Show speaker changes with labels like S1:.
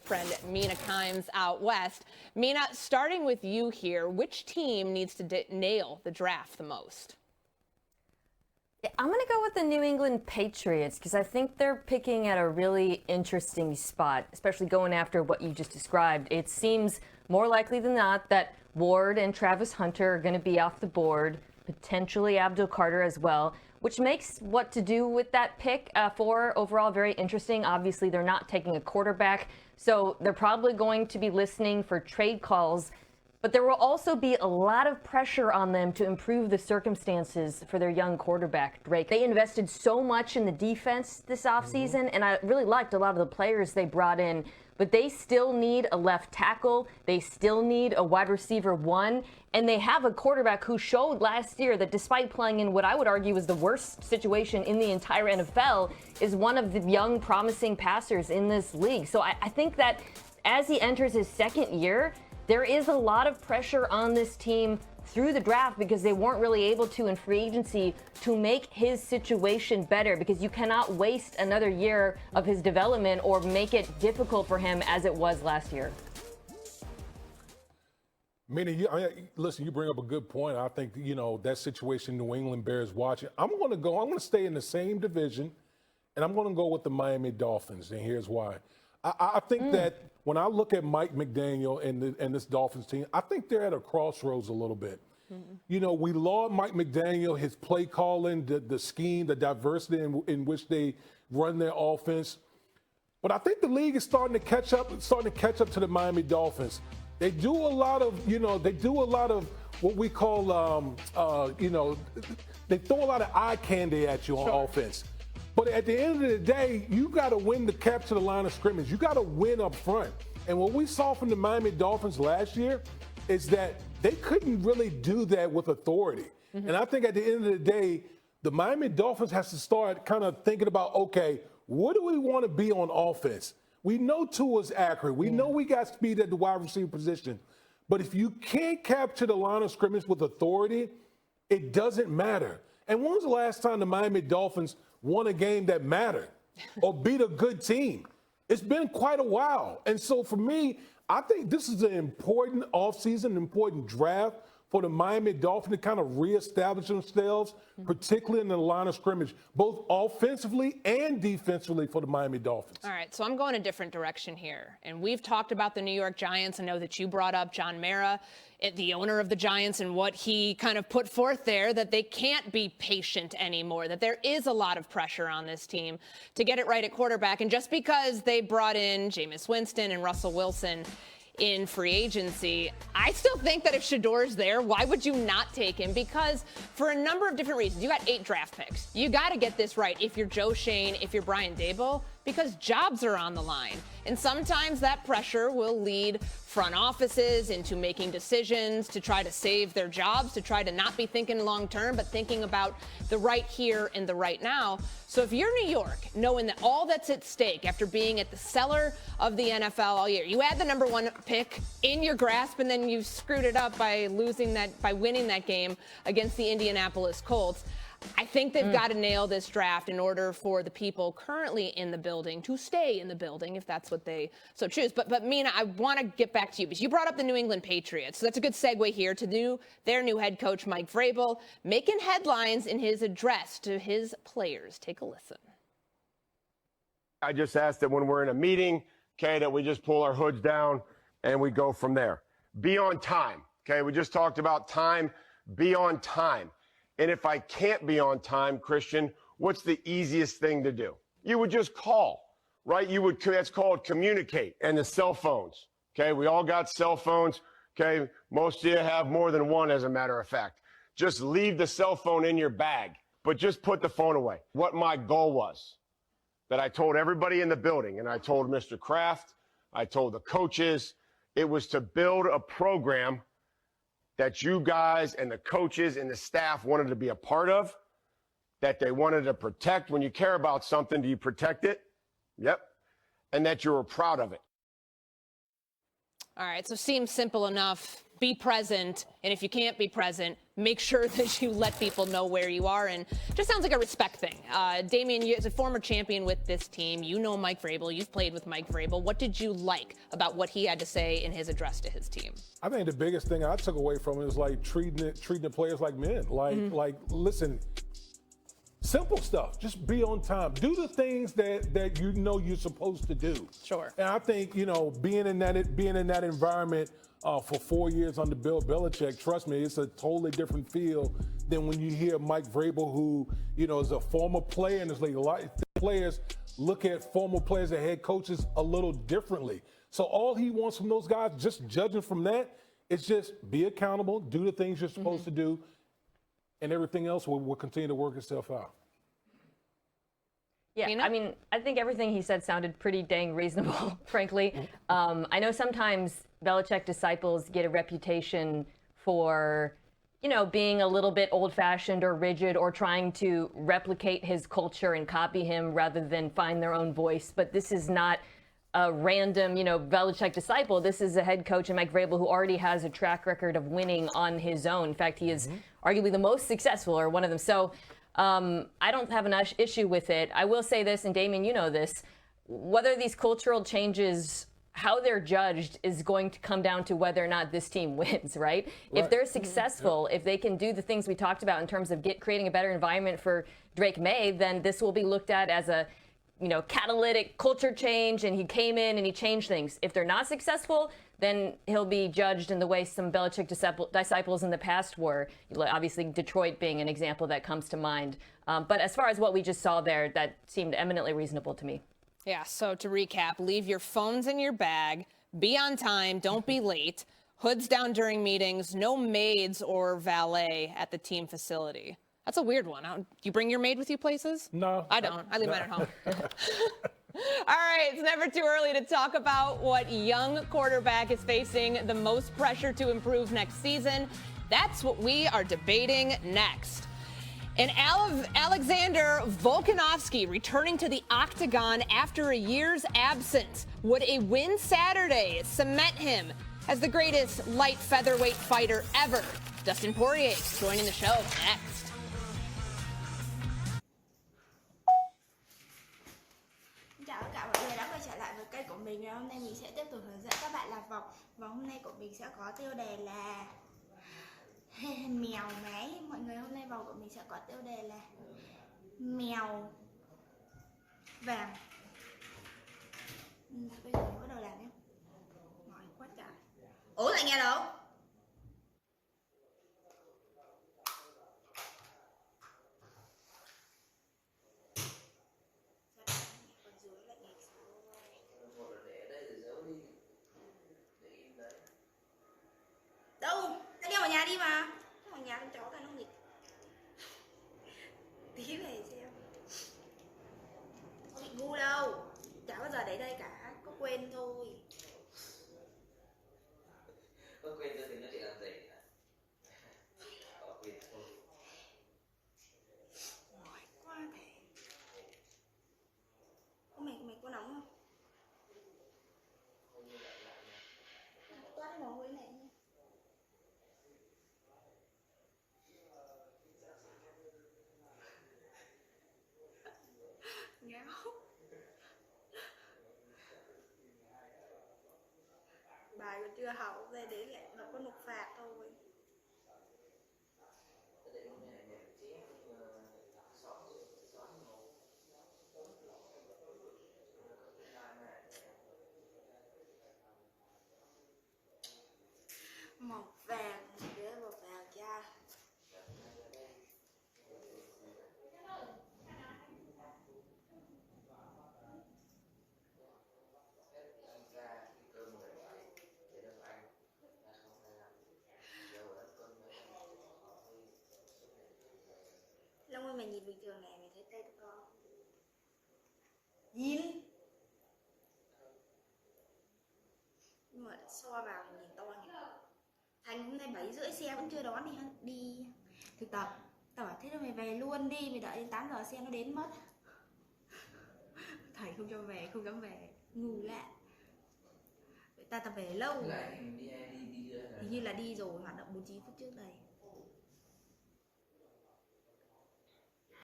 S1: friend Mina Kimes out west. Mina, starting with you here, which team needs to nail the draft the most?
S2: I'm going to go with the New England Patriots because I think they're picking at a really interesting spot, especially going after what you just described. It seems more likely than not that Ward and Travis Hunter are going to be off the board, potentially Abdul Carter as well, which makes what to do with that pick for overall very interesting. Obviously, they're not taking a quarterback, so they're probably going to be listening for trade calls. But there will also be a lot of pressure on them to improve the circumstances for their young quarterback, Drake. They invested so much in the defense this offseason, and I really liked a lot of the players they brought in. But they still need a left tackle. They still need a wide receiver one. And they have a quarterback who showed last year that despite playing in what I would argue is the worst situation in the entire NFL, is one of the young, promising passers in this league. So I think that as he enters his second year, there is a lot of pressure on this team through the draft because they weren't really able to in free agency to make his situation better, because you cannot waste another year of his development or make it difficult for him as it was last year.
S3: Listen, you bring up a good point. I think, that situation New England bears watching. I'm going to stay in the same division, and I'm going to go with the Miami Dolphins, and here's why. I think that when I look at Mike McDaniel and this Dolphins team, I think they're at a crossroads a little bit. Mm-hmm. We laud Mike McDaniel, his play calling, the scheme, the diversity in which they run their offense. But I think the league is starting to catch up to the Miami Dolphins. They do a lot of what we call, they throw a lot of eye candy at you on offense. But at the end of the day, you got to win the capture the line of scrimmage. You got to win up front. And what we saw from the Miami Dolphins last year is that they couldn't really do that with authority. Mm-hmm. And I think at the end of the day, the Miami Dolphins has to start kind of thinking about, okay, what do we want to be on offense? We know Tua's accurate. We know we got speed at the wide receiver position. But if you can't capture the line of scrimmage with authority, it doesn't matter. And when was the last time the Miami Dolphins won a game that mattered or beat a good team? It's been quite a while. And so for me, I think this is an important offseason, an important draft for the Miami Dolphins to kind of reestablish themselves, particularly in the line of scrimmage, both offensively and defensively for the Miami Dolphins.
S1: All right, so I'm going a different direction here. And we've talked about the New York Giants. I know that you brought up John Mara, the owner of the Giants, and what he kind of put forth there, that they can't be patient anymore, that there is a lot of pressure on this team to get it right at quarterback. And just because they brought in Jameis Winston and Russell Wilson in free agency, I still think that if Shador's there, why would you not take him? Because for a number of different reasons, you got 8 draft picks. You got to get this right if you're Joe Shane, if you're Brian Daboll, because jobs are on the line. And sometimes that pressure will lead front offices into making decisions to try to save their jobs, to try to not be thinking long term, but thinking about the right here and the right now. So if you're New York, knowing that all that's at stake after being at the cellar of the NFL all year, you had the number 1 pick in your grasp, and then you screwed it up by winning that game against the Indianapolis Colts. I think they've got to nail this draft in order for the people currently in the building to stay in the building, if that's what they so choose. But Mina, I want to get back to you because you brought up the New England Patriots. So that's a good segue here to their new head coach, Mike Vrabel, making headlines in his address to his players. Take a listen.
S4: I just asked that when we're in a meeting, okay, that we just pull our hoods down and we go from there. Be on time, okay? We just talked about time. Be on time. And if I can't be on time, Christian, what's the easiest thing to do? You would just call, right? That's called communicate. And the cell phones, okay? We all got cell phones, okay? Most of you have more than one, as a matter of fact. Just leave the cell phone in your bag, but just put the phone away. What my goal was, that I told everybody in the building, and I told Mr. Kraft, I told the coaches, it was to build a program that you guys and the coaches and the staff wanted to be a part of, that they wanted to protect. When you care about something, do you protect it? Yep. And that you were proud of it.
S1: All right, so seems simple enough. be present, and if you can't be present, make sure that you let people know where you are. And just sounds like a respect thing. Damian, you, as a former champion with this team, you know Mike Vrabel. You've played with Mike Vrabel. What did you like about what he had to say in his address to his team?
S3: I think the biggest thing I took away from it is like treating the players like men. Like listen, simple stuff. Just be on time. Do the things that you know you're supposed to do.
S1: Sure.
S3: And I think, you know, being in that environment for 4 years under Bill Belichick, trust me, it's a totally different feel than when you hear Mike Vrabel, who, you know, is a former player in this league. A lot of players look at former players and head coaches a little differently. So all he wants from those guys, just judging from that, is just be accountable, do the things you're supposed to do, and everything else will continue to work itself out.
S2: Yeah, I mean, I think everything he said sounded pretty dang reasonable, frankly. I know sometimes Belichick disciples get a reputation for, you know, being a little bit old-fashioned or rigid or trying to replicate his culture and copy him rather than find their own voice. But this is not a random, you know, Belichick disciple. This is a head coach, and Mike Vrabel, who already has a track record of winning on his own. In fact, he is arguably the most successful, or one of them. So I don't have an issue with it. I will say this, and Damien, you know this, whether these cultural changes, how they're judged is going to come down to whether or not this team wins, right? If they're successful, if they can do the things we talked about in terms of creating a better environment for Drake May, then this will be looked at as a, you know, catalytic culture change, and he came in and he changed things. If they're not successful, then he'll be judged in the way some Belichick disciples in the past were. Obviously, Detroit being an example that comes to mind. But as far as what we just saw there, that seemed eminently reasonable to me.
S1: Yeah, so to recap, leave your phones in your bag, be on time, don't be late, hoods down during meetings, no maids or valet at the team facility. That's a weird one. Do you bring your maid with you places?
S3: No.
S1: I don't. I leave mine at home. All right, it's never too early to talk about what young quarterback is facing the most pressure to improve next season. That's what we are debating next. And Alexander Volkanovski returning to the octagon after a year's absence. Would a win Saturday cement him as the greatest light featherweight fighter ever? Dustin Poirier joining the show next.
S5: Chào tất cả mọi người đã quay trở lại với kênh của mình. Hôm nay mình sẽ tiếp tục hướng dẫn các bạn làm vòng. Và hôm nay của mình sẽ có tiêu đề là mèo máy. Mọi người, hôm nay vòng của mình sẽ có tiêu đề là mèo vàng. Bây giờ mình bắt đầu làm nhé. Mỏi quá trời. Ủa lại nghe đâu? Đâu, ta đeo vào nhà đi mà. Ở nhà con chó ta nó nghịch. Tí về xem. Có bị ngu đâu. Chả bao giờ để đây cả. Có quên thôi.
S6: Có quên thôi thì nó chỉ làm gì hả? Có quên thôi.
S5: Mỏi quá thế. Mày có nóng không? Toát cái mồ hôi này nha. Ngáo. Bài còn chưa học, đây để lại nó có nộp phạt thôi. Màu vàng, để màu vàng cha. Long ơi, mày nhìn bình thường này, mày thấy tay tôi to không? Nhìn. Nhưng mà so vào thì nhìn to nhỉ. Thành hôm nay 7:30 xe vẫn chưa đón đi thực tập. Tao bảo thế thôi mày về luôn đi, mày đợi đến 8 giờ xe nó đến mất. Thầy không cho về, không dám về, ngu lạ. ta tập về lâu
S6: Tức
S5: rồi.
S6: là anh đi đưa hay là
S5: Hình như là đi rồi, hoạt động 49 phút trước đây.